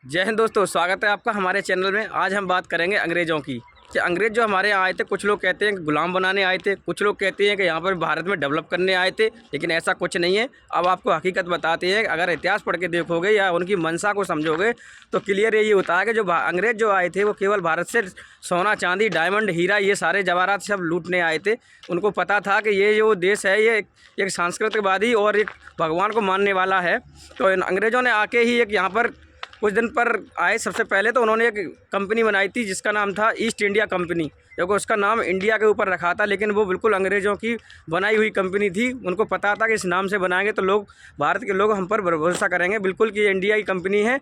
जय हिंद दोस्तों, स्वागत है आपका हमारे चैनल में। आज हम बात करेंगे अंग्रेज़ों की कि अंग्रेज़ जो हमारे यहाँ आए थे, कुछ लोग कहते हैं कि गुलाम बनाने आए थे, कुछ लोग कहते हैं कि यहाँ पर भारत में डेवलप करने आए थे, लेकिन ऐसा कुछ नहीं है। अब आपको हकीकत बताते हैं। अगर इतिहास पढ़ के देखोगे या उनकी मंशा को समझोगे तो क्लियर यही होता है कि जो अंग्रेज़ जो आए थे वो केवल भारत से सोना, चांदी, डायमंड, हीरा, ये सारे जवाहरात सब लूटने आए थे। उनको पता था कि ये जो देश है ये एक सांस्कृतिकवादी और एक भगवान को मानने वाला है। तो इन अंग्रेज़ों ने आके ही एक यहाँ पर कुछ दिन पर आए। सबसे पहले तो उन्होंने एक कंपनी बनाई थी जिसका नाम था ईस्ट इंडिया कंपनी, क्योंकि उसका नाम इंडिया के ऊपर रखा था, लेकिन वो बिल्कुल अंग्रेज़ों की बनाई हुई कंपनी थी। उनको पता था कि इस नाम से बनाएंगे तो लोग, भारत के लोग हम पर भरोसा करेंगे बिल्कुल कि ये इंडिया की कंपनी है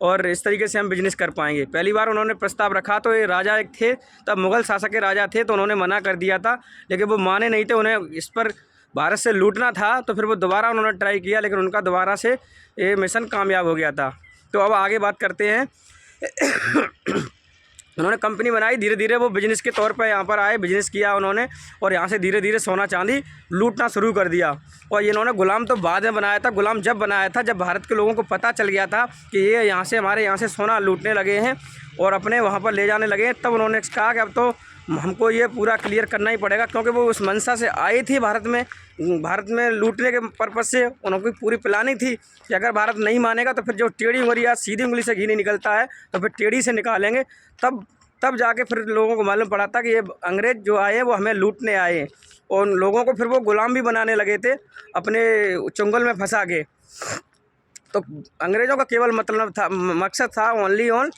और इस तरीके से हम बिज़नेस कर पाएंगे। पहली बार उन्होंने प्रस्ताव रखा तो ये राजा एक थे, तब मुग़ल शासक के राजा थे, तो उन्होंने मना कर दिया था, लेकिन वो माने नहीं थे। उन्हें इस पर भारत से लूटना था, तो फिर वो दोबारा उन्होंने ट्राई किया, लेकिन उनका दोबारा से ये मिशन कामयाब हो गया था। तो अब आगे बात करते हैं। उन्होंने कंपनी बनाई, धीरे धीरे वो बिज़नेस के तौर पर यहाँ पर आए, बिज़नेस किया उन्होंने और यहाँ से धीरे धीरे सोना चांदी लूटना शुरू कर दिया। और इन्होंने गुलाम तो बाद में बनाया था। गुलाम जब बनाया था जब भारत के लोगों को पता चल गया था कि ये यहाँ से हमारे यहाँ से सोना लूटने लगे हैं और अपने वहाँ पर ले जाने लगे हैं, तब उन्होंने कहा कि अब तो हमको ये पूरा क्लियर करना ही पड़ेगा, क्योंकि वो उस मंशा से आई थी भारत में लूटने के पर्पज़ से। उनकी पूरी प्लानिंग थी कि अगर भारत नहीं मानेगा तो फिर जो टेढ़ी उंगली या सीधी उंगली से घी नहीं निकलता है तो फिर टेढ़ी से निकालेंगे। तब जाके फिर लोगों को मालूम पड़ा था कि ये अंग्रेज़ जो आए हैं वो हमें लूटने आए हैं, और उन लोगों को फिर वो गुलाम भी बनाने लगे थे अपने चुंगल में फंसा के। तो अंग्रेज़ों का केवल मतलब था, मकसद था ओनली ऑन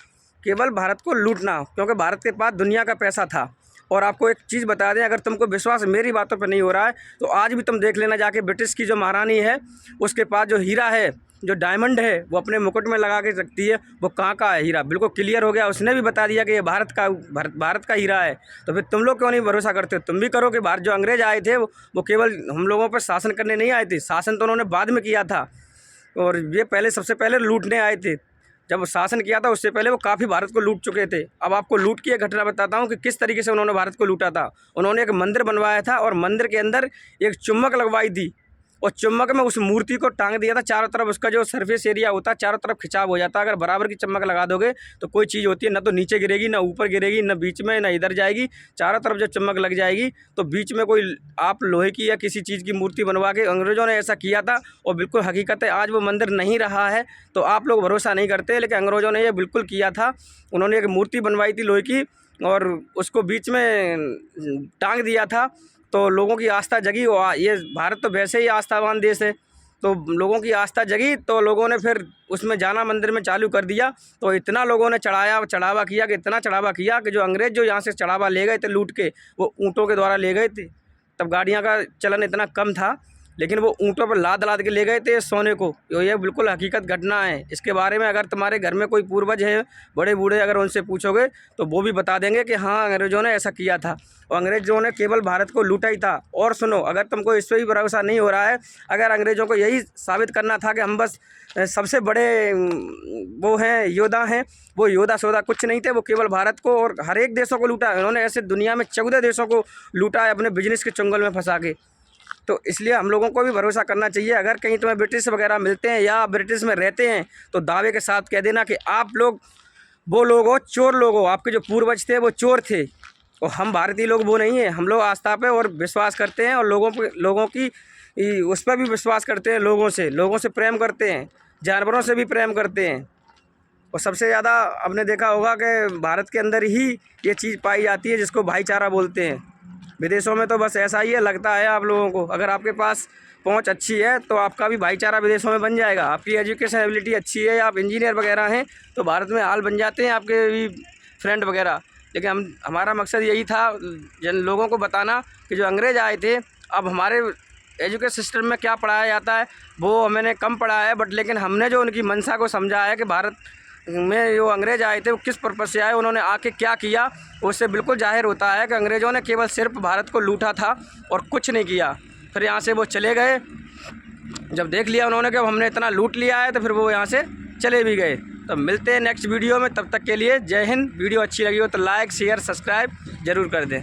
केवल भारत को लूटना, क्योंकि भारत के पास दुनिया का पैसा था। और आपको एक चीज़ बता दें, अगर तुमको विश्वास मेरी बातों पर नहीं हो रहा है तो आज भी तुम देख लेना जाके, ब्रिटिश की जो महारानी है उसके पास जो हीरा है, जो डायमंड है, वो अपने मुकुट में लगा के रखती है। वो कहाँ का है हीरा, बिल्कुल क्लियर हो गया। उसने भी बता दिया कि ये भारत का हीरा है। तो फिर तुम लोग क्यों नहीं भरोसा करते? तुम भी करो कि भारत जो अंग्रेज़ आए थे वो केवल हम लोगों पर शासन करने नहीं आए थे। शासन तो उन्होंने बाद में किया था और ये पहले सबसे पहले लूटने आए थे। जब शासन किया था उससे पहले वो काफ़ी भारत को लूट चुके थे। अब आपको लूट की एक घटना बताता हूँ कि किस तरीके से उन्होंने भारत को लूटा था। उन्होंने एक मंदिर बनवाया था और मंदिर के अंदर एक चुम्बक लगवाई थी और चुम्बक में उस मूर्ति को टांग दिया था। चारों तरफ उसका जो सरफेस एरिया होता है चारों तरफ खिंचाव हो जाता है। अगर बराबर की चुम्बक लगा दोगे तो कोई चीज़ होती है, ना तो नीचे गिरेगी, ना ऊपर गिरेगी, ना बीच में, ना इधर जाएगी। चारों तरफ जब चुम्बक लग जाएगी तो बीच में कोई आप लोहे की या किसी चीज़ की मूर्ति बनवा के, अंग्रेज़ों ने ऐसा किया था और बिल्कुल हकीकत है। आज वो मंदिर नहीं रहा है तो आप लोग भरोसा नहीं करते, लेकिन अंग्रेज़ों ने ये बिल्कुल किया था। उन्होंने एक मूर्ति बनवाई थी लोहे की और उसको बीच में टांग दिया था, तो लोगों की आस्था जगी। और ये भारत तो वैसे ही आस्थावान देश है, तो लोगों की आस्था जगी तो लोगों ने फिर उसमें जाना मंदिर में चालू कर दिया। तो इतना लोगों ने चढ़ावा किया कि इतना चढ़ावा किया कि जो अंग्रेज़ जो यहाँ से चढ़ावा ले गए थे लूट के, वो ऊँटों के द्वारा ले गए थे। तब गाड़ियाँ का चलन इतना कम था, लेकिन वो ऊँटों पर लाद के ले गए थे सोने को। ये बिल्कुल हकीकत घटना है। इसके बारे में अगर तुम्हारे घर में कोई पूर्वज है, बड़े बूढ़े, अगर उनसे पूछोगे तो वो भी बता देंगे कि हाँ, अंग्रेज़ों ने ऐसा किया था और अंग्रेज़ों ने केवल भारत को लूटा ही था। और सुनो, अगर तुमको इस पर भी भरोसा नहीं हो रहा है, अगर अंग्रेज़ों को यही साबित करना था कि हम बस सबसे बड़े वो हैं, योद्धा हैं, वो योद्धा सौदा कुछ नहीं थे। वो केवल भारत को और हर एक देशों को लूटा। उन्होंने ऐसे दुनिया में 14 देशों को लूटा है अपने बिजनेस के चुंगल में फंसा के। तो इसलिए हम लोगों को भी भरोसा करना चाहिए। अगर कहीं तुम्हें ब्रिटिश वगैरह मिलते हैं या ब्रिटिश में रहते हैं तो दावे के साथ कह देना कि आप लोग वो लोग हो, चोर लोग हो, आपके जो पूर्वज थे वो चोर थे। और हम भारतीय लोग वो नहीं हैं। हम लोग आस्था पे और विश्वास करते हैं और लोगों की उस पर भी विश्वास करते हैं। लोगों से प्रेम करते हैं, जानवरों से भी प्रेम करते हैं। और सबसे ज़्यादा आपने देखा होगा कि भारत के अंदर ही ये चीज़ पाई जाती है जिसको भाईचारा बोलते हैं। विदेशों में तो बस ऐसा ही है, लगता है आप लोगों को। अगर आपके पास पहुंच अच्छी है तो आपका भी भाईचारा विदेशों में बन जाएगा। आपकी एजुकेशन एबिलिटी अच्छी है, आप इंजीनियर वगैरह हैं तो भारत में हाल बन जाते हैं आपके भी फ्रेंड वगैरह। लेकिन हमारा मकसद यही था जन लोगों को बताना कि जो अंग्रेज़ आए थे, अब हमारे एजुकेशन सिस्टम में क्या पढ़ाया जाता है वो मैंने कम पढ़ा है, बट लेकिन हमने जो उनकी मंशा को समझा है कि भारत में जो अंग्रेज़ आए थे वो किस पर्पज़ से आए, उन्होंने आके क्या किया, उससे बिल्कुल जाहिर होता है कि अंग्रेज़ों ने केवल सिर्फ भारत को लूटा था और कुछ नहीं किया। फिर यहाँ से वो चले गए। जब देख लिया उन्होंने कि अब हमने इतना लूट लिया है तो फिर वो यहाँ से चले भी गए। तो मिलते हैं नेक्स्ट वीडियो में, तब तक के लिए जय हिंद। वीडियो अच्छी लगी हो तो लाइक, शेयर, सब्सक्राइब ज़रूर कर दें।